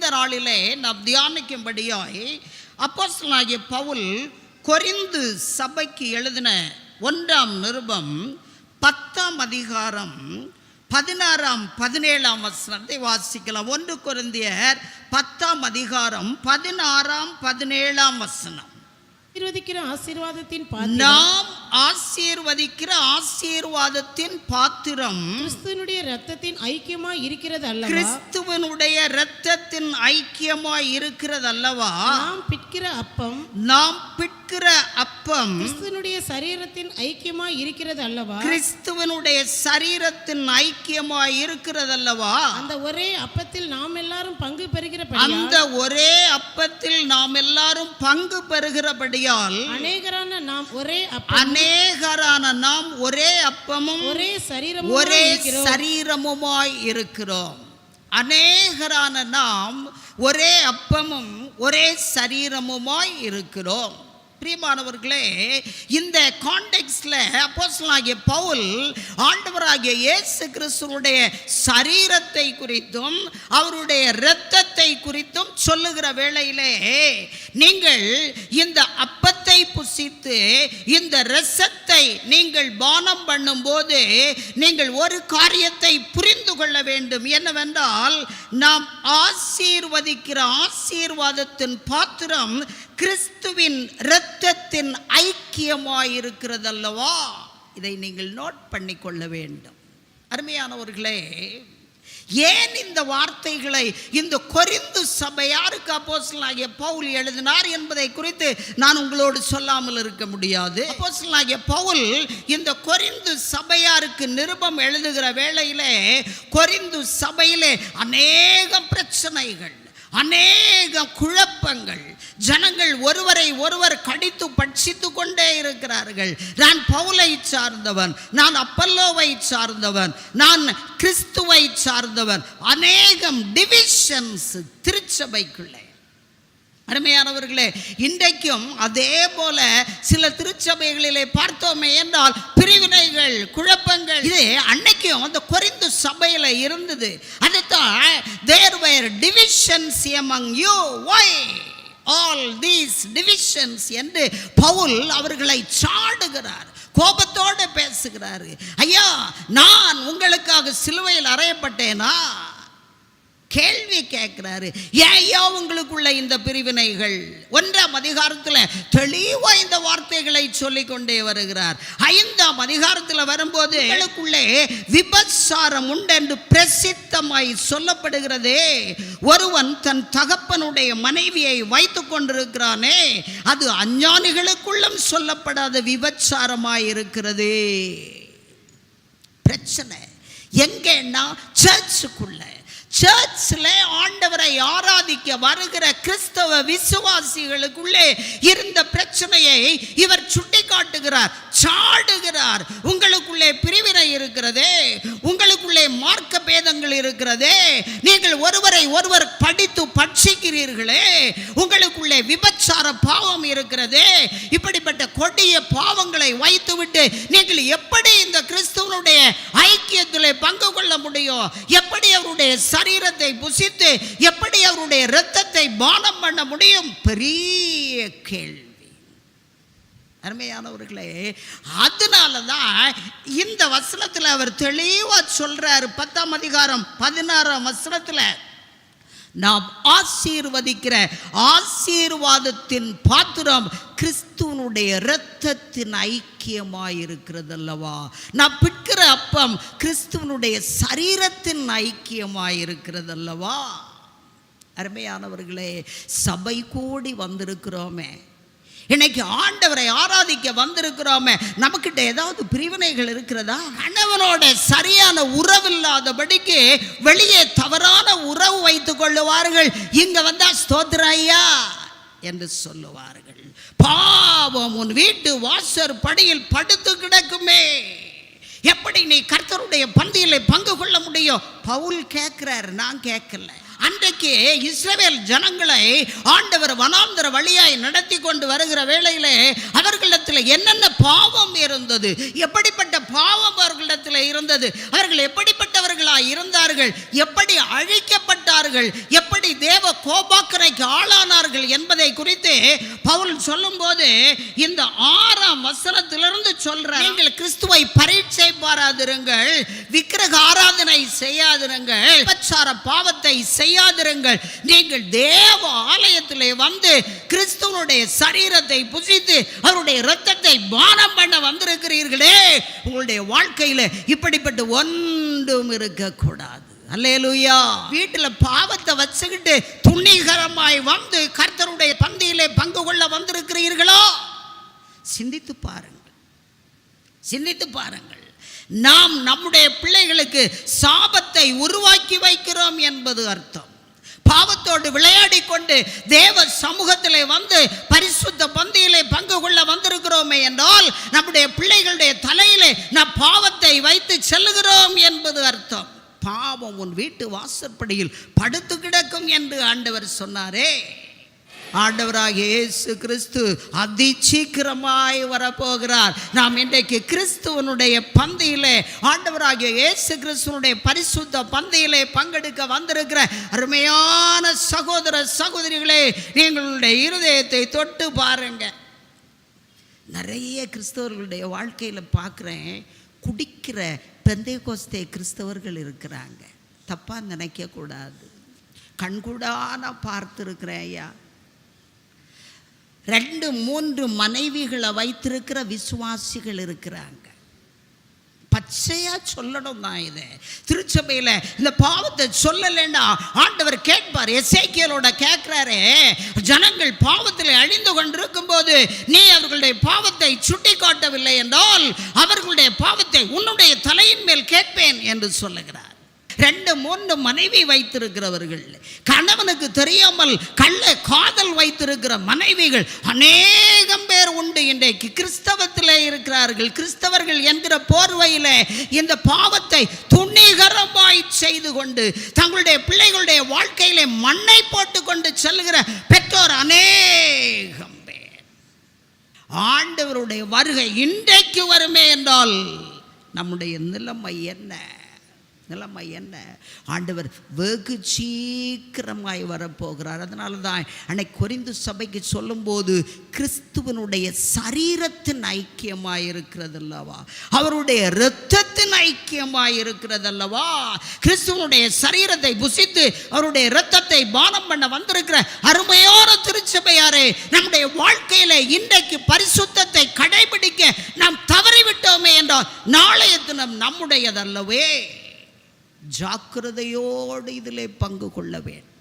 இந்த நாளிலே நாம் தியானிக்கும்படியாய் அப்போஸ்தலனாகிய பவுல் கொரிந்து சபைக்கு எழுதின 1ஆம் நிருபம் 10ஆம் அதிகாரம் 16ஆம் 17ஆம் வசனத்தை வாசிக்கலாம். 1 கொரிந்தியர் 10ஆம் அதிகாரம் 16ஆம் 17ஆம் வசனம். நாம் ஆசீர்வதிக்கிற ஆசீர்வாதத்தின் பாத்திரம் கிறிஸ்துவனுடைய இரத்தத்தின் ஐக்கியமாய் இருக்கிறது அல்லவா? கிறிஸ்துவனுடைய இரத்தத்தின் ஐக்கியமாய் இருக்கிறது அல்லவா? நாம் பிட்கிற அப்பம் கிறிஸ்துவனுடைய சரீரத்தின் ஐக்கியமாய் இருக்கிறது அல்லவா? கிறிஸ்துவனுடைய சரீரத்தின் ஐக்கியமாய் இருக்கிறது அல்லவா? அந்த ஒரே அப்பத்தில் நாம் எல்லாரும் பங்கு பெறுகிறபடியால் அநேகரான நாம் ஒரே அப்பமும் ஒரே சரீரமுமாய் இருக்கிறோம். அநேகரான நாம் ஒரே அப்பமும் ஒரே சரீரமுமாய் இருக்கிறோம். பிரியமானவர்களே, இந்த கான்டெக்ஸ்ட்ல அப்போஸ்தலனாகிய பவுல் ஆண்டவராகிய இயேசு கிறிஸ்துவுடைய சரீரத்தை குறித்தும் அவருடைய இரத்தத்தை குறித்தும் சொல்லுகிற வேளையிலே, நீங்கள் இந்த அப்பத்தை புசித்து இந்த இரத்தத்தை நீங்கள் பானம் பண்ணும்போது நீங்கள் ஒரு காரியத்தை புரிந்து கொள்ள வேண்டும். என்னவென்றால், நாம் ஆசீர்வதிக்கிற ஆசீர்வாதத்தின் பாத்திரம் கிறிஸ்துவின் இரத்தத்தின் ஐக்கியமாயிருக்கிறது அல்லவா? இதை நீங்கள் நோட் பண்ணி கொள்ள வேண்டும். அருமையானவர்களே, ஏன் இந்த வார்த்தைகளை இந்த கொரிந்து சபையாருக்கு அப்போஸ்தலனாகிய பவுல் எழுதினார் என்பதை குறித்து நான் உங்களோடு சொல்லாமல் இருக்க முடியாது. அப்போஸ்தலனாகிய பவுல் இந்த கொரிந்து சபையாருக்கு நிருபம் எழுதுகிற வேளையிலே கொரிந்து சபையிலே அநேக பிரச்சனைகள், அநேக குழப்பங்கள், ஜனங்கள் ஒருவரை ஒருவர் கடித்து பட்சித்து கொண்டே இருக்கிறார்கள். நான் பவுலை சார்ந்தவன், நான் அப்பல்லோவை சார்ந்தவன், நான் கிறிஸ்துவை சார்ந்தவன். அநேகம் டிவிஷன்ஸ் திருச்சபைக்குள்ளே. அருமையானவர்களே, இன்றைக்கும் அதே போல சில திருச்சபைகளிலே பார்த்தோமே என்றால் பிரிவினைகள், குழப்பங்கள், இது அன்னைக்கும் அந்த கொரிந்து சபையில இருந்தது. அதுதான் there were divisions among you. Why all these divisions என்று பவுல் அவர்களை சாடுகிறார், கோபத்தோடு பேசுகிறார். ஐயா, நான் உங்களுக்காக சிலுவையில் அறையப்பட்டேனா? கேள்வி கேட்கிறாரு. ஏன் உங்களுக்குள்ள இந்த பிரிவினைகள்? 1ஆம் அதிகாரத்தில் தெளிவா இந்த வார்த்தைகளை சொல்லிக் கொண்டே வருகிறார். 5ஆம் அதிகாரத்தில் வரும்போது உங்களுக்குள்ளே விபச்சாரம் உண்டு என்று பிரசித்தமாய் சொல்லப்படுகிறதே. ஒருவன் தன் தகப்பனுடைய மனைவியை வைத்துக் கொண்டிருக்கிறானே, அது அஞ்ஞானிகளுக்குள்ளும் சொல்லப்படாத விபச்சாரமாய் இருக்கிறது. பிரச்சனை எங்கன்னா சர்ச்சுக்குள்ள. சர்ச்சில் ஆண்டவரை ஆராதிக்க வருகிற கிறிஸ்தவ விசுவாசிகளுக்குள்ளே இருந்த பிரச்சனையை இவர் சுட்டி காட்டுகிறார், சாடுகிறார். உங்களுக்குள்ளே பிரிவினை இருக்கிறதே, உங்களுக்குள்ளே மார்க்க பேதங்கள் இருக்கிறதே, நீங்கள் ஒருவரை ஒருவர் படித்து பட்சிக்கிறீர்களே, உங்களுக்குள்ளே விபச்சார பாவம் இருக்கிறதே, இப்படிப்பட்ட கொடிய பாவங்களை வைத்துவிட்டு நீங்கள் எப்படி இந்த கிறிஸ்துவனுடைய ஐக்கியத்திலே பங்கு கொள்ள முடியும்? எப்படி அவருடைய சரீரத்தை புசித்து எப்படி அவருடைய இரத்தத்தை பானம் பண்ண முடியும்? பெரிய கேள்வி. அருமையானவர்களே, அதனாலதான் இந்த வசனத்தில் அவர் தெளிவா சொல்றாரு. 10ஆம் அதிகாரம் 16ஆம் வசனத்தில், நாம் ஆசீர்வதிக்கிற ஆசீர்வாதத்தின் பாத்திரம் கிறிஸ்துவனுடைய இரத்தத்தின் ஐக்கியமாயிருக்கிறது அல்லவா? நாம் பிட்கிற அப்பம் கிறிஸ்துவனுடைய சரீரத்தின் ஐக்கியமாயிருக்கிறது அல்லவா? அருமையானவர்களே, சபை கூடி வந்திருக்கிறோமே, இன்னைக்கு ஆண்டவரை ஆராதிக்க வந்திருக்கிறோமே, நமக்கிட்ட ஏதாவது பிரிவினைகள் இருக்கிறதா? கணவனோட சரியான உறவு இல்லாதபடிக்கு வெளியே தவறான உறவு வைத்துக் கொள்ளுவார்கள். இங்க வந்தா ஸ்தோத்திரம் ஐயா என்று சொல்லுவார்கள். பாவம் உன் வீட்டு வாசற் படியில் படுத்து கிடக்குமே, எப்படி நீ கர்த்தருடைய பந்தியிலே பங்கு கொள்ள முடியும்? பவுல் கேட்கிறார், நான் கேட்கல. அன்றைக்கு இஸ்ரவேல் ஜனங்களை ஆண்டவர் வனாந்தர வழியாய் நடத்தி கொண்டு வருகிற வேளையிலே அவர்களிடத்தில் என்னென்ன பாவம் இருந்தது, எப்படிப்பட்ட பாவம் அவர்களிடத்தில் இருந்தது, அவர்கள் எப்படிப்பட்டவர்களாய் இருந்தார்கள், எப்படி அழிக்கப்பட்டார்கள், எப்படி எப்படி தேவ கோபாக்கரைக்கு ஆளானார்கள் என்பதை குறித்து பவுல் சொல்லும்போது இந்த 6ஆம் வசனத்திலிருந்து சொல்றார், நீங்கள் கிறிஸ்துவை பரீட்சை பாராதிருங்கள், விக்கிரக ஆராதனை செய்யாதிருங்கள், விபச்சார பாவத்தை செய்யாதிருங்கள், நீங்கள் தேவ ஆலயத்திலே வந்து கிறிஸ்துவனுடைய சரீரத்தை புசித்து அவருடைய இரத்தத்தை பானம் பண்ண வந்திருக்கிறீர்களே, உங்களுடைய வாழ்க்கையில இப்படிப்பட்ட ஒன்றும் இருக்கக்கூடாது. அல்லேலூயா. வீட்டுல பாவத்தை வச்சுக்கிட்டு துணிகரமாய் வந்து கர்த்தருடைய பந்தியிலே பங்கு கொள்ள வந்திருக்கிறீர்களோ? சிந்தித்து பாருங்கள், சிந்தித்து பாருங்கள். நாம் நம்முடைய பிள்ளைகளுக்கு சாபத்தை உருவாக்கி வைக்கிறோம் என்பது அர்த்தம். பாவத்தோடு விளையாடி கொண்டு தேவ சமூகத்திலே வந்து பரிசுத்த பந்தியிலே பங்கு கொள்ள வந்திருக்கிறோமே என்றால் நம்முடைய பிள்ளைகளுடைய தலையிலே நாம் பாவத்தை வைத்து செல்லுகிறோம் என்பது அர்த்தம். பாவம் உன் வீட்டு வாசற்படியில் படுத்து கிடக்கும் என்று ஆண்டவர் சொன்னாரே. ஆண்டவராகிய இயேசு கிறிஸ்து அதி சீக்கிரமாய் வரப்போகிறார். நாம் இன்றைக்கு கிறிஸ்துவனுடைய பந்தியிலே, ஆண்டவராகிய இயேசு கிறிஸ்துவனுடைய பரிசுத்த பந்தியிலே பங்கெடுக்க வந்திருக்கிற அருமையான சகோதர சகோதரிகளே, நீங்களுடைய இருதயத்தை தொட்டு பாருங்க. நிறைய கிறிஸ்தவர்களுடைய வாழ்க்கையில் பார்க்குறேன், குடிக்கிற பெந்தேகோஸ்தே கிறிஸ்தவர்கள் இருக்கிறாங்க. தப்பாக நினைக்கக்கூடாது. கண்கூடா நான் பார்த்துருக்கிறேன் ஐயா. 2-3 மனைவிகளை வைத்திருக்கிற விசுவாசிகள் இருக்கிறாங்க. பச்சையா சொல்லணும் தான். இதை திருச்சபையில் இந்த பாவத்தை சொல்லலைன்னா ஆண்டவர் கேட்பார். எசேக்கியேலோட கேட்கிறாரே, ஜனங்கள் பாவத்தில் அழிந்து கொண்டிருக்கும் போது நீ அவர்களுடைய பாவத்தை சுட்டி காட்டவில்லை என்றால் அவர்களுடைய பாவத்தை உன்னுடைய தலையின் மேல் கேட்பேன் என்று சொல்லுகிறார். 2-3 மனைவி வைத்திருக்கிறவர்கள், கணவனுக்கு தெரியாமல் கள்ள காதல் வைத்திருக்கிற மனைவிகள் அநேகம் பேர் உண்டு. இன்றைக்கு கிறிஸ்தவத்திலே இருக்கிறார்கள். கிறிஸ்தவர்கள் என்கிற போர்வையில் இந்த பாவத்தை துணிகரமாய் செய்து கொண்டு தங்களுடைய பிள்ளைகளுடைய வாழ்க்கையிலே மண்ணை போட்டு கொண்டு செல்கிற பெற்றோர் அநேகம் பேர். ஆண்டவருடைய வருகை இன்றைக்கு வருமே என்றால் நம்முடைய நிலைமை என்ன? நிலைமை என்ன? ஆண்டவர் வெகு சீக்கிரமாய் வரப்போகிறார். அதனால தான் அன்னைக்கு கொரிந்து சபைக்கு சொல்லும்போது கிறிஸ்துவனுடைய சரீரத்தின் ஐக்கியமாய் இருக்கிறது அல்லவா, அவருடைய இரத்தத்தின் ஐக்கியமாய் இருக்கிறது அல்லவா. கிறிஸ்துவனுடைய சரீரத்தை புசித்து அவருடைய இரத்தத்தை பானம் பண்ண வந்திருக்கிற அருமையான திருச்சபையாரே, நம்முடைய வாழ்க்கையில இன்றைக்கு பரிசுத்தத்தை கடைபிடிக்க நாம் தவறிவிட்டோமே என்றால் நாளைய தினம் நம்முடையதல்லவே. ஜாக்கிரதையோடு இதிலே பங்கு கொள்ள வேண்டும்.